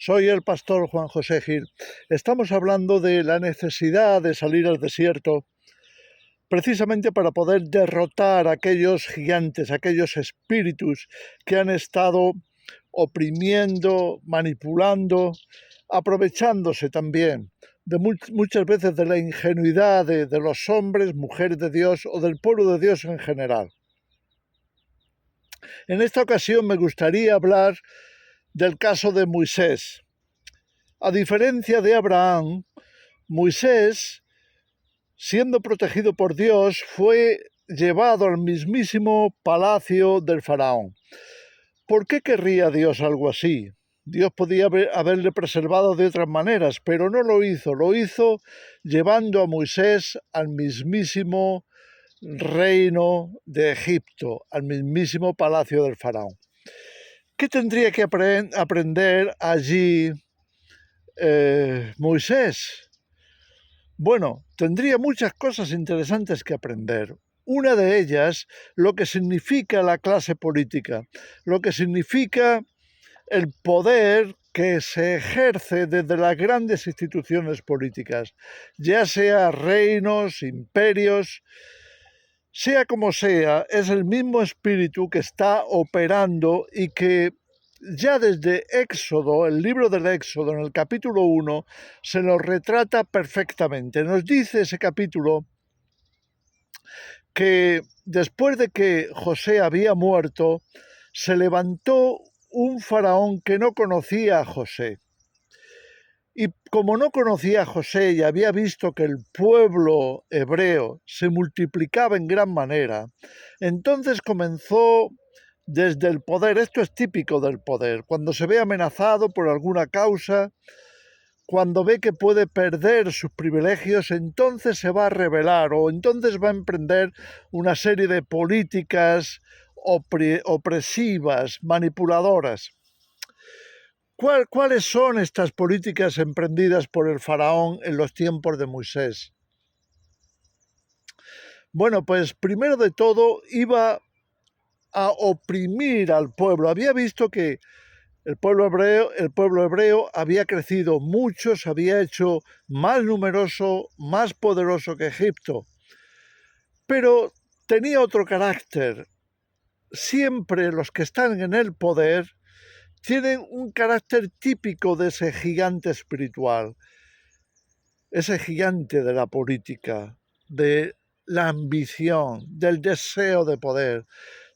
Soy el pastor Juan José Gil. Estamos hablando de la necesidad de salir al desierto precisamente para poder derrotar a aquellos gigantes, aquellos espíritus que han estado oprimiendo, manipulando, aprovechándose también de muchas veces de la ingenuidad de los hombres, mujeres de Dios o del pueblo de Dios en general. En esta ocasión me gustaría hablar del caso de Moisés. A diferencia de Abraham, Moisés, siendo protegido por Dios, fue llevado al mismísimo palacio del faraón. ¿Por qué querría Dios algo así? Dios podía haberle preservado de otras maneras, pero no lo hizo. Lo hizo llevando a Moisés al mismísimo reino de Egipto, al mismísimo palacio del faraón. ¿Qué tendría que aprender allí Moisés? Bueno, tendría muchas cosas interesantes que aprender. Una de ellas, lo que significa la clase política, lo que significa el poder que se ejerce desde las grandes instituciones políticas, ya sea reinos, imperios, sea como sea, es el mismo espíritu que está operando y que ya desde Éxodo, el libro del Éxodo, en el capítulo 1, se nos retrata perfectamente. Nos dice ese capítulo que después de que José había muerto, se levantó un faraón que no conocía a José. Y como no conocía a José y había visto que el pueblo hebreo se multiplicaba en gran manera, entonces comenzó desde el poder, esto es típico del poder, cuando se ve amenazado por alguna causa, cuando ve que puede perder sus privilegios, entonces se va a rebelar o entonces va a emprender una serie de políticas opresivas, manipuladoras. ¿Cuáles son estas políticas emprendidas por el faraón en los tiempos de Moisés? Bueno, pues primero de todo iba a oprimir al pueblo. Había visto que el pueblo hebreo había crecido mucho, se había hecho más numeroso, más poderoso que Egipto, pero tenía otro carácter. Siempre los que están en el poder tienen un carácter típico de ese gigante espiritual, ese gigante de la política, de la ambición, del deseo de poder,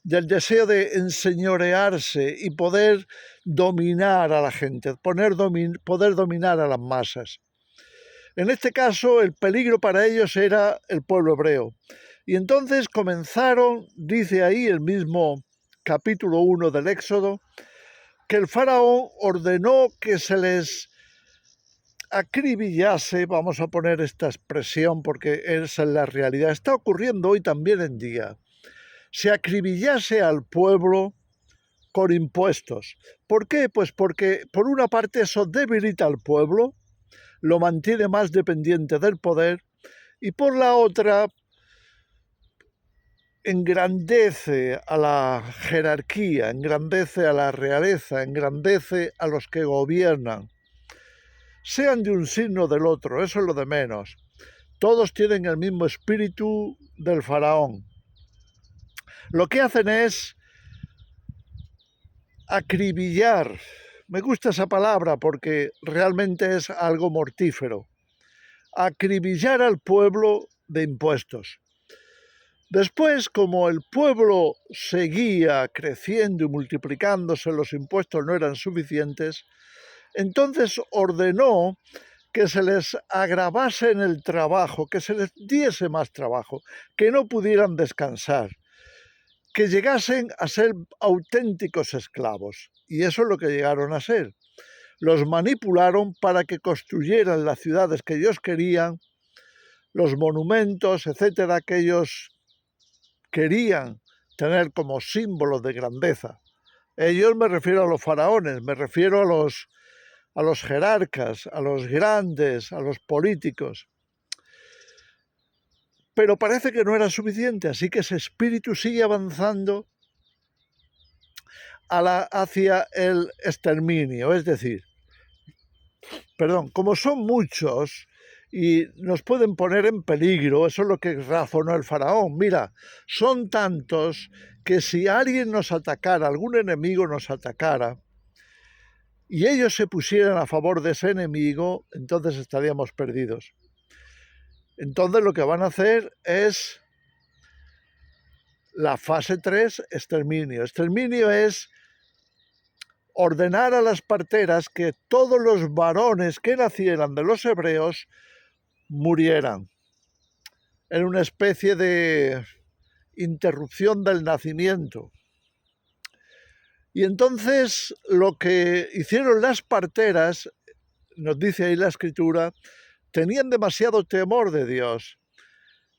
del deseo de enseñorearse y poder dominar a la gente, poder dominar a las masas. En este caso, el peligro para ellos era el pueblo hebreo. Y entonces comenzaron, dice ahí el mismo capítulo 1 del Éxodo, que el faraón ordenó que se les acribillase, vamos a poner esta expresión porque esa es la realidad, está ocurriendo hoy también en día, se acribillase al pueblo con impuestos. ¿Por qué? Pues porque por una parte eso debilita al pueblo, lo mantiene más dependiente del poder, y por la otra engrandece a la jerarquía, engrandece a la realeza, engrandece a los que gobiernan. Sean de un signo o del otro, eso es lo de menos. Todos tienen el mismo espíritu del faraón. Lo que hacen es acribillar. Me gusta esa palabra porque realmente es algo mortífero. Acribillar al pueblo de impuestos. Después, como el pueblo seguía creciendo y multiplicándose, los impuestos no eran suficientes, entonces ordenó que se les agravase en el trabajo, que se les diese más trabajo, que no pudieran descansar, que llegasen a ser auténticos esclavos. Y eso es lo que llegaron a ser. Los manipularon para que construyeran las ciudades que ellos querían, los monumentos, etcétera, que ellos querían tener como símbolos de grandeza. Ellos me refiero a los faraones, me refiero a los jerarcas, a los grandes, a los políticos. Pero parece que no era suficiente, así que ese espíritu sigue avanzando hacia el exterminio, es decir, como son muchos y nos pueden poner en peligro, eso es lo que razonó el faraón. Mira, son tantos que si alguien nos atacara, algún enemigo nos atacara, y ellos se pusieran a favor de ese enemigo, entonces estaríamos perdidos. Entonces lo que van a hacer es la fase 3, exterminio. Exterminio es ordenar a las parteras que todos los varones que nacieran de los hebreos murieran. Era una especie de interrupción del nacimiento. Y entonces lo que hicieron las parteras, nos dice ahí la escritura, tenían demasiado temor de Dios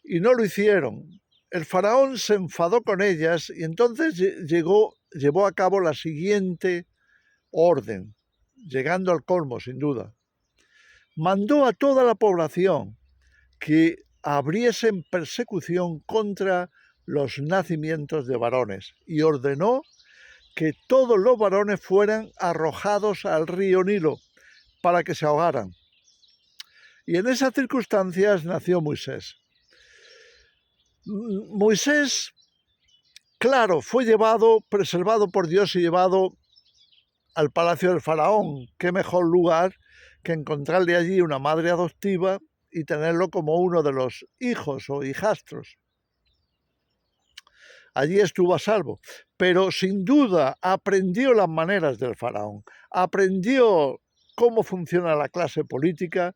y no lo hicieron. El faraón se enfadó con ellas y entonces llevó a cabo la siguiente orden, llegando al colmo, sin duda. Mandó a toda la población que abriesen persecución contra los nacimientos de varones y ordenó que todos los varones fueran arrojados al río Nilo para que se ahogaran. Y en esas circunstancias nació Moisés. Moisés, claro, fue preservado por Dios y llevado al palacio del faraón. Qué mejor lugar que encontrarle allí una madre adoptiva y tenerlo como uno de los hijos o hijastros. Allí estuvo a salvo, pero sin duda aprendió las maneras del faraón, aprendió cómo funciona la clase política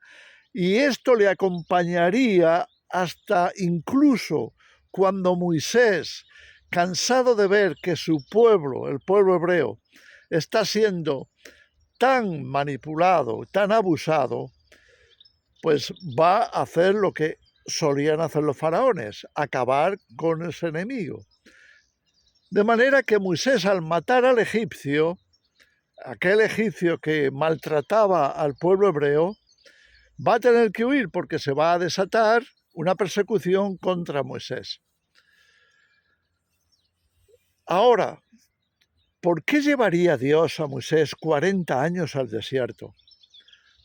y esto le acompañaría hasta incluso cuando Moisés, cansado de ver que su pueblo, el pueblo hebreo, está siendo tan manipulado, tan abusado, pues va a hacer lo que solían hacer los faraones, acabar con ese enemigo. De manera que Moisés, al matar al egipcio, aquel egipcio que maltrataba al pueblo hebreo, va a tener que huir porque se va a desatar una persecución contra Moisés. Ahora, ¿por qué llevaría Dios a Moisés 40 años al desierto?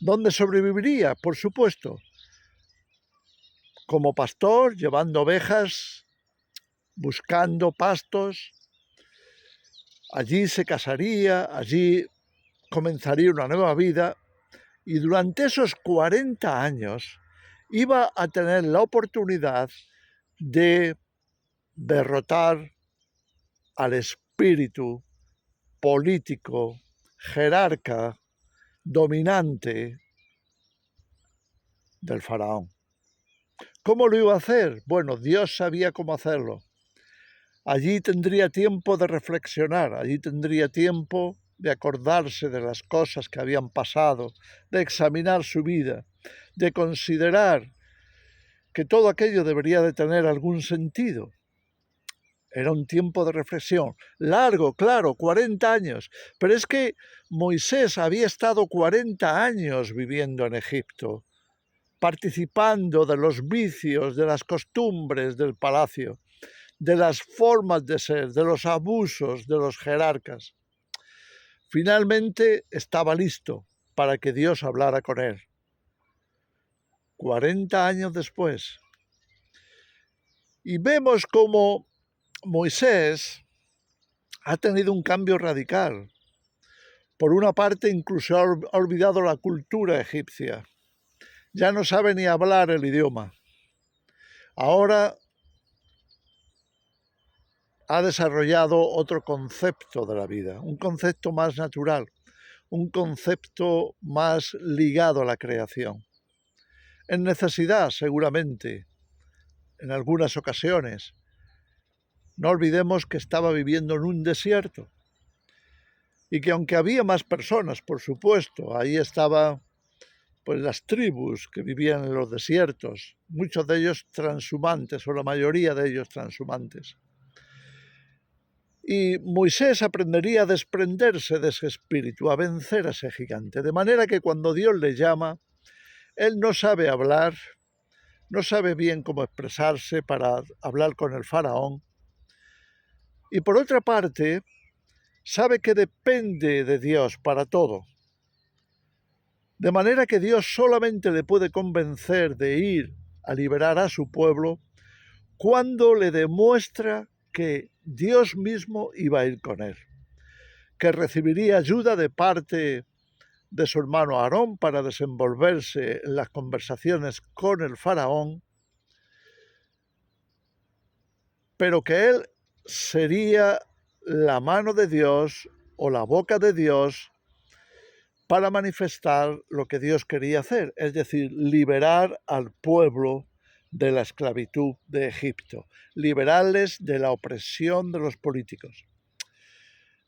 ¿Dónde sobreviviría? Por supuesto, como pastor, llevando ovejas, buscando pastos. Allí se casaría, allí comenzaría una nueva vida y durante esos 40 años iba a tener la oportunidad de derrotar al espíritu político, jerarca, dominante del faraón. ¿Cómo lo iba a hacer? Bueno, Dios sabía cómo hacerlo. Allí tendría tiempo de reflexionar, allí tendría tiempo de acordarse de las cosas que habían pasado, de examinar su vida, de considerar que todo aquello debería de tener algún sentido. Era un tiempo de reflexión, largo, claro, 40 años, pero es que Moisés había estado 40 años viviendo en Egipto, participando de los vicios, de las costumbres del palacio, de las formas de ser, de los abusos de los jerarcas. Finalmente estaba listo para que Dios hablara con él. 40 años después. Y vemos cómo Moisés ha tenido un cambio radical. Por una parte, incluso ha olvidado la cultura egipcia. Ya no sabe ni hablar el idioma. Ahora ha desarrollado otro concepto de la vida, un concepto más natural, un concepto más ligado a la creación. En necesidad, seguramente, en algunas ocasiones. No olvidemos que estaba viviendo en un desierto y que aunque había más personas, por supuesto, ahí estaban pues las tribus que vivían en los desiertos, muchos de ellos transhumantes o la mayoría de ellos transhumantes. Y Moisés aprendería a desprenderse de ese espíritu, a vencer a ese gigante, de manera que cuando Dios le llama, él no sabe hablar, no sabe bien cómo expresarse para hablar con el faraón, y por otra parte, sabe que depende de Dios para todo. De manera que Dios solamente le puede convencer de ir a liberar a su pueblo cuando le demuestra que Dios mismo iba a ir con él, que recibiría ayuda de parte de su hermano Aarón para desenvolverse en las conversaciones con el faraón, pero que él sería la mano de Dios o la boca de Dios para manifestar lo que Dios quería hacer, es decir, liberar al pueblo de la esclavitud de Egipto, liberarles de la opresión de los políticos.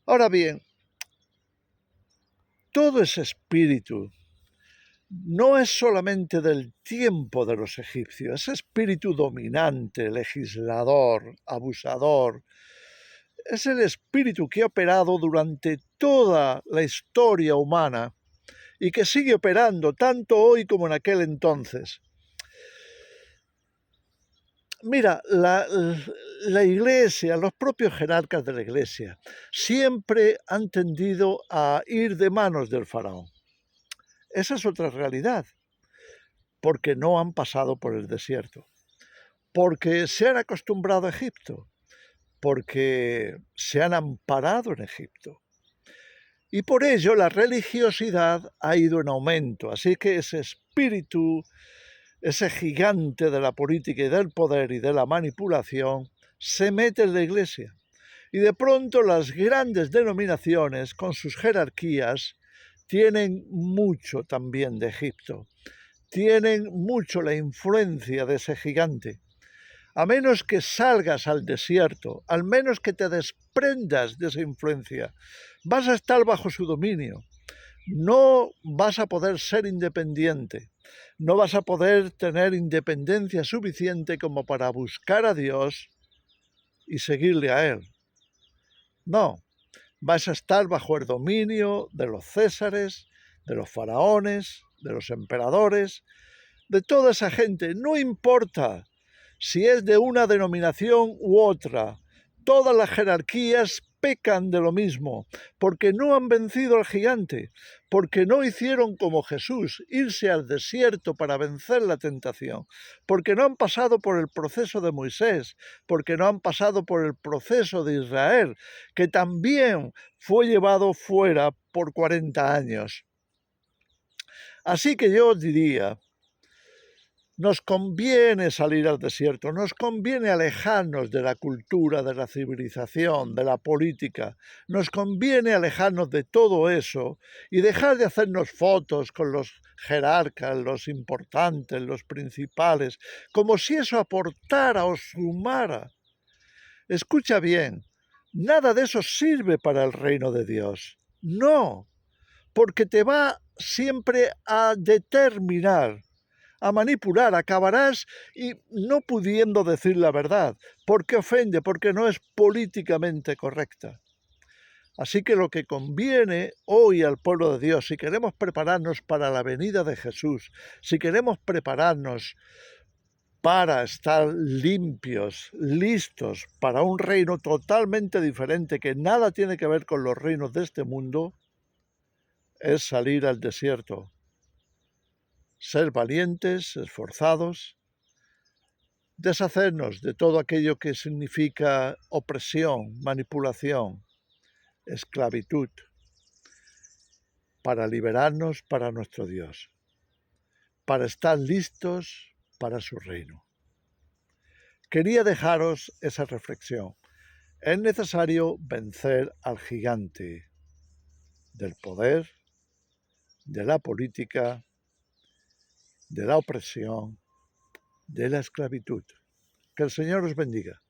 Ahora bien, todo ese espíritu no es solamente del tiempo de los egipcios, ese espíritu dominante, legislador, abusador, es el espíritu que ha operado durante toda la historia humana y que sigue operando tanto hoy como en aquel entonces. Mira, la Iglesia, los propios jerarcas de la Iglesia, siempre han tendido a ir de manos del faraón. Esa es otra realidad, porque no han pasado por el desierto, porque se han acostumbrado a Egipto, porque se han amparado en Egipto. Y por ello la religiosidad ha ido en aumento, así que ese espíritu, ese gigante de la política y del poder y de la manipulación, se mete en la Iglesia. Y de pronto las grandes denominaciones, con sus jerarquías, tienen mucho también de Egipto, tienen mucho la influencia de ese gigante. A menos que salgas al desierto, al menos que te desprendas de esa influencia, vas a estar bajo su dominio. No vas a poder ser independiente, no vas a poder tener independencia suficiente como para buscar a Dios y seguirle a Él. No, vas a estar bajo el dominio de los césares, de los faraones, de los emperadores, de toda esa gente. No importa si es de una denominación u otra, todas las jerarquías pecan de lo mismo, porque no han vencido al gigante, porque no hicieron como Jesús, irse al desierto para vencer la tentación, porque no han pasado por el proceso de Moisés, porque no han pasado por el proceso de Israel, que también fue llevado fuera por 40 años. Así que yo os diría, nos conviene salir al desierto, nos conviene alejarnos de la cultura, de la civilización, de la política, nos conviene alejarnos de todo eso y dejar de hacernos fotos con los jerarcas, los importantes, los principales, como si eso aportara o sumara. Escucha bien, nada de eso sirve para el reino de Dios. No, porque te va siempre a determinar, a manipular, acabarás y no pudiendo decir la verdad, porque ofende, porque no es políticamente correcta. Así que lo que conviene hoy al pueblo de Dios, si queremos prepararnos para la venida de Jesús, si queremos prepararnos para estar limpios, listos para un reino totalmente diferente, que nada tiene que ver con los reinos de este mundo, es salir al desierto, ser valientes, esforzados, deshacernos de todo aquello que significa opresión, manipulación, esclavitud, para liberarnos para nuestro Dios, para estar listos para su reino. Quería dejaros esa reflexión. Es necesario vencer al gigante del poder, de la política, de la opresión, de la esclavitud. Que el Señor os bendiga.